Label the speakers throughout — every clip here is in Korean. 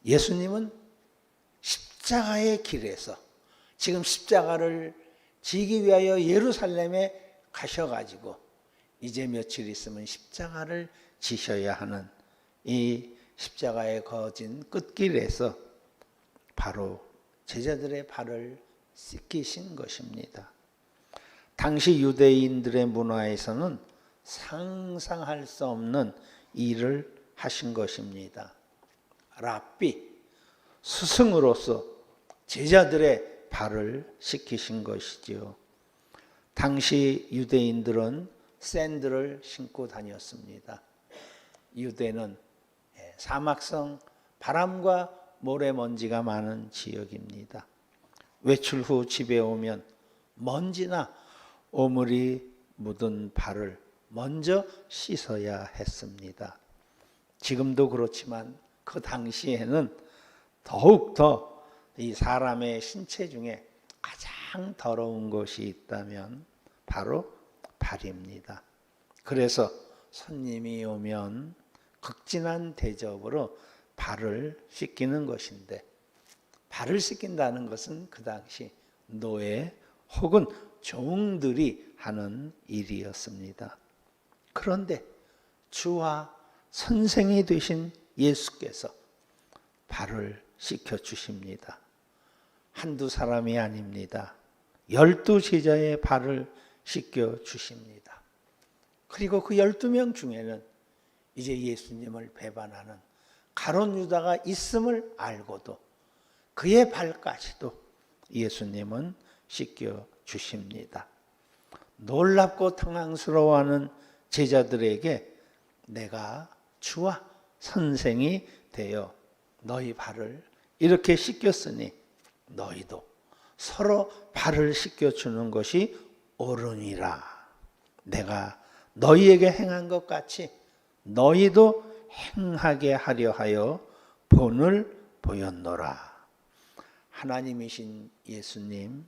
Speaker 1: 예수님은 십자가의 길에서 지금 십자가를 지기 위하여 예루살렘에 가셔가지고 이제 며칠 있으면 십자가를 지셔야 하는 이 십자가의 거진 끝길에서 바로 제자들의 발을 씻기신 것입니다. 당시 유대인들의 문화에서는 상상할 수 없는 일을 하신 것입니다. 랍비, 스승으로서 제자들의 발을 씻기신 것이지요. 당시 유대인들은 샌들을 신고 다녔습니다. 유대는 사막성, 바람과 모래먼지가 많은 지역입니다. 외출 후 집에 오면 먼지나 오물이 묻은 발을 먼저 씻어야 했습니다. 지금도 그렇지만 그 당시에는 더욱더 이 사람의 신체 중에 가장 더러운 것이 있다면 바로 발입니다. 그래서 손님이 오면 극진한 대접으로 발을 씻기는 것인데, 발을 씻긴다는 것은 그 당시 노예 혹은 종들이 하는 일이었습니다. 그런데 주와 선생이 되신 예수께서 발을 씻겨 주십니다. 한두 사람이 아닙니다. 12제자의 발을 씻겨 주십니다. 그리고 그 12명 중에는 이제 예수님을 배반하는 가룟 유다가 있음을 알고도 그의 발까지도 예수님은 씻겨 주십니다. 놀랍고 당황스러워하는 제자들에게 내가 주와 선생이 되어 너희 발을 이렇게 씻겼으니 너희도 서로 발을 씻겨주는 것이 옳으니라. 내가 너희에게 행한 것 같이 너희도 행하게 하려 하여 본을 보였노라. 하나님이신 예수님,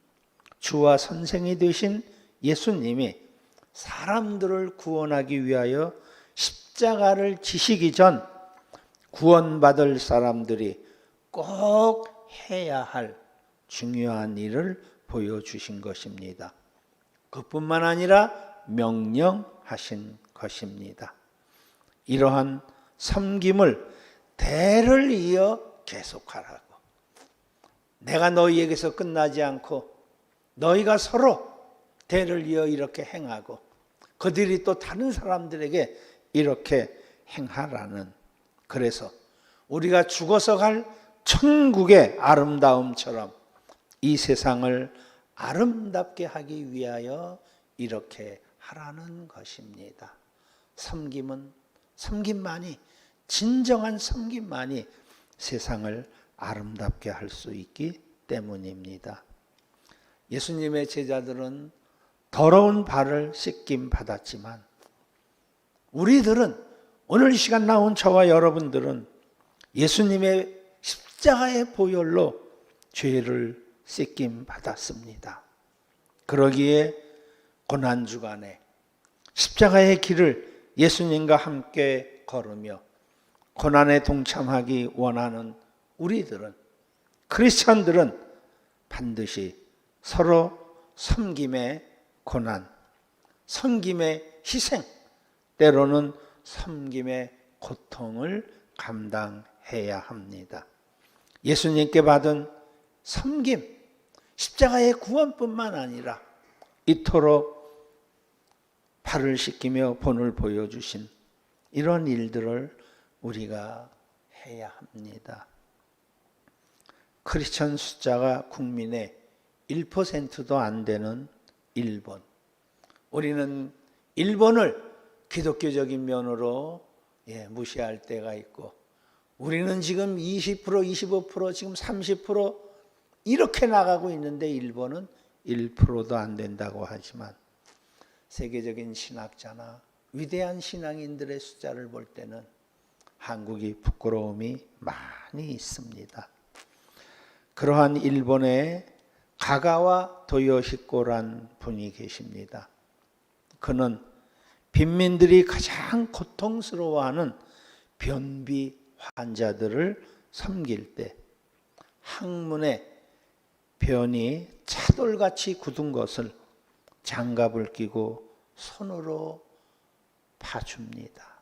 Speaker 1: 주와 선생이 되신 예수님이 사람들을 구원하기 위하여 십자가를 지시기 전 구원받을 사람들이 꼭 해야 할 중요한 일을 보여주신 것입니다. 그뿐만 아니라 명령하신 것입니다. 이러한 섬김을 대를 이어 계속하라고. 내가 너희에게서 끝나지 않고 너희가 서로 대를 이어 이렇게 행하고 그들이 또 다른 사람들에게 이렇게 행하라는, 그래서 우리가 죽어서 갈 천국의 아름다움처럼 이 세상을 아름답게 하기 위하여 이렇게 하라는 것입니다. 섬김만이, 진정한 섬김만이 세상을 아름답게 할 수 있기 때문입니다. 예수님의 제자들은 더러운 발을 씻김 받았지만 우리들은, 오늘 이 시간 나온 저와 여러분들은 예수님의 십자가의 보혈로 죄를 씻김 받았습니다. 그러기에 고난주간에 십자가의 길을 예수님과 함께 걸으며 고난에 동참하기 원하는 우리들은, 크리스천들은 반드시 서로 섬김의 고난, 섬김의 희생, 때로는 섬김의 고통을 감당해야 합니다. 예수님께 받은 섬김, 십자가의 구원뿐만 아니라 이토록 발을 씻기며 본을 보여주신 이런 일들을 우리가 해야 합니다. 크리스천 숫자가 국민의 1%도 안 되는 일본. 우리는 일본을 기독교적인 면으로 무시할 때가 있고, 우리는 지금 20%, 25%, 지금 30% 이렇게 나가고 있는데 일본은 1%도 안 된다고 하지만 세계적인 신학자나 위대한 신앙인들의 숫자를 볼 때는 한국이 부끄러움이 많이 있습니다. 그러한 일본의 가가와 도요시코란 분이 계십니다. 그는 빈민들이 가장 고통스러워하는 변비 환자들을 섬길 때 항문에 변이 차돌같이 굳은 것을 장갑을 끼고 손으로 파줍니다.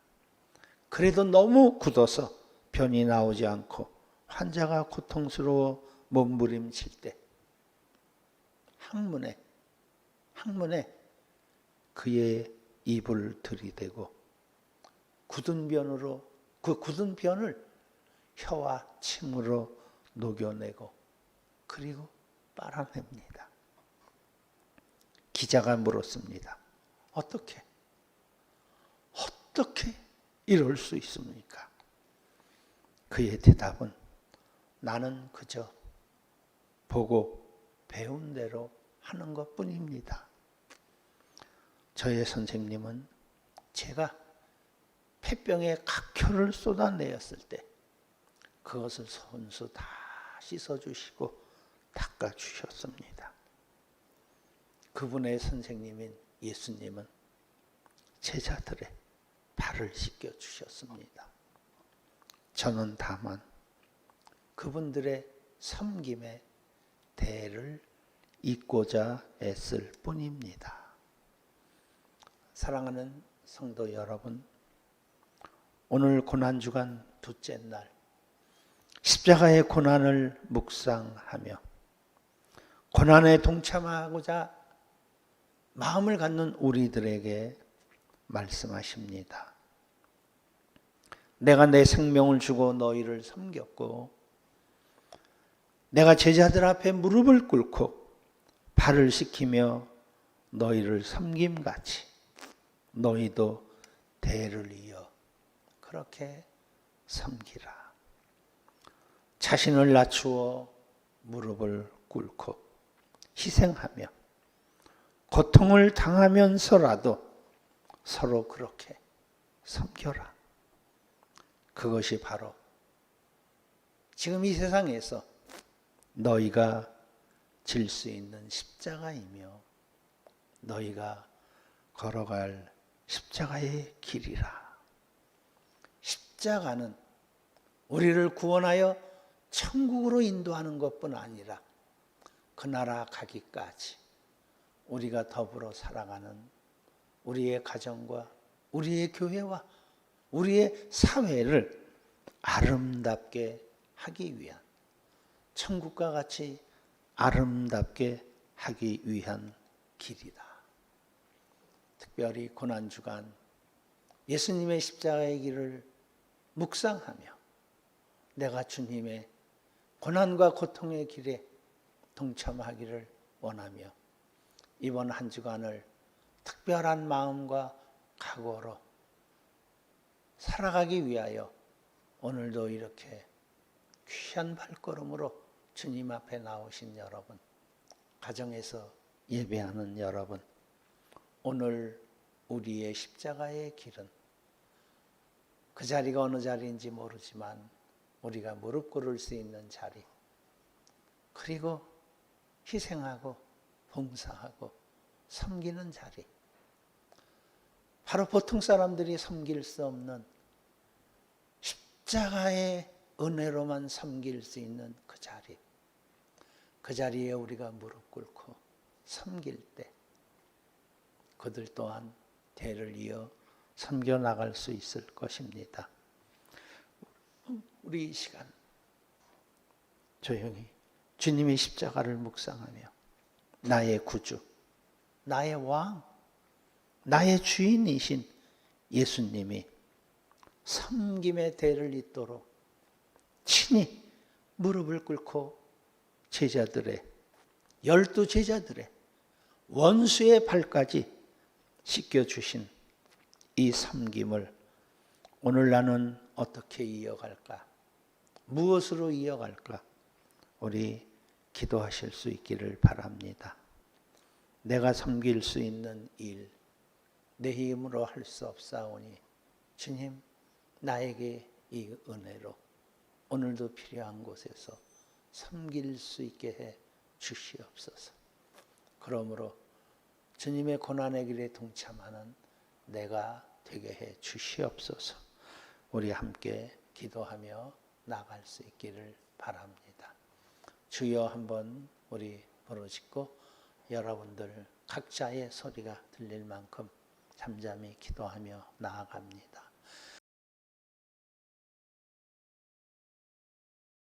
Speaker 1: 그래도 너무 굳어서 변이 나오지 않고 환자가 고통스러워 몸부림칠 때 항문에 그의 입을 들이대고 굳은 변으로 그 굳은 변을 혀와 침으로 녹여내고 그리고 빨아냅니다. 기자가 물었습니다. 어떻게 이럴 수 있습니까? 그의 대답은 나는 그저 보고 배운 대로 하는 것뿐입니다. 저의 선생님은 제가 폐병에 각효를 쏟아내었을 때 그것을 손수 다 씻어주시고 닦아주셨습니다. 그분의 선생님인 예수님은 제자들의 발을 씻겨주셨습니다. 저는 다만 그분들의 섬김에 대를 잇고자 애쓸 뿐입니다. 사랑하는 성도 여러분, 오늘 고난주간 둘째 날 십자가의 고난을 묵상하며 고난에 동참하고자 마음을 갖는 우리들에게 말씀하십니다. 내가 내 생명을 주고 너희를 섬겼고 내가 제자들 앞에 무릎을 꿇고 발을 씻기며 너희를 섬김같이 너희도 대를 이어 그렇게 섬기라. 자신을 낮추어 무릎을 꿇고 희생하며 고통을 당하면서라도 서로 그렇게 섬겨라. 그것이 바로 지금 이 세상에서 너희가 질 수 있는 십자가이며 너희가 걸어갈 십자가의 길이라. 십자가는 우리를 구원하여 천국으로 인도하는 것뿐 아니라 그 나라 가기까지 우리가 더불어 살아가는 우리의 가정과 우리의 교회와 우리의 사회를 아름답게 하기 위한 천국과 같이 아름답게 하기 위한 길이다. 특별히 고난주간 예수님의 십자가의 길을 묵상하며 내가 주님의 고난과 고통의 길에 동참하기를 원하며 이번 한 주간을 특별한 마음과 각오로 살아가기 위하여 오늘도 이렇게 귀한 발걸음으로 주님 앞에 나오신 여러분, 가정에서 예배하는 여러분, 오늘 우리의 십자가의 길은 그 자리가 어느 자리인지 모르지만 우리가 무릎 꿇을 수 있는 자리, 그리고 희생하고 봉사하고 섬기는 자리, 바로 보통 사람들이 섬길 수 없는 십자가의 은혜로만 섬길 수 있는 그 자리, 그 자리에 우리가 무릎 꿇고 섬길 때 그들 또한 대를 이어 섬겨 나갈 수 있을 것입니다. 우리 이 시간 조용히 주님의 십자가를 묵상하며 나의 구주, 나의 왕, 나의 주인이신 예수님이 섬김의 대를 잇도록 친히 무릎을 꿇고 제자들의 12제자들의 원수의 발까지 씻겨주신 이 섬김을 오늘 나는 어떻게 이어갈까? 무엇으로 이어갈까? 우리 기도하실 수 있기를 바랍니다. 내가 섬길 수 있는 일, 내 힘으로 할 수 없사오니 주님, 나에게 이 은혜로 오늘도 필요한 곳에서 섬길 수 있게 해 주시옵소서. 그러므로 주님의 고난의 길에 동참하는 내가 되게 해 주시옵소서. 우리 함께 기도하며 나갈 수 있기를 바랍니다. 주여 한번 우리 부르짖고 여러분들 각자의 소리가 들릴 만큼 잠잠히 기도하며 나아갑니다.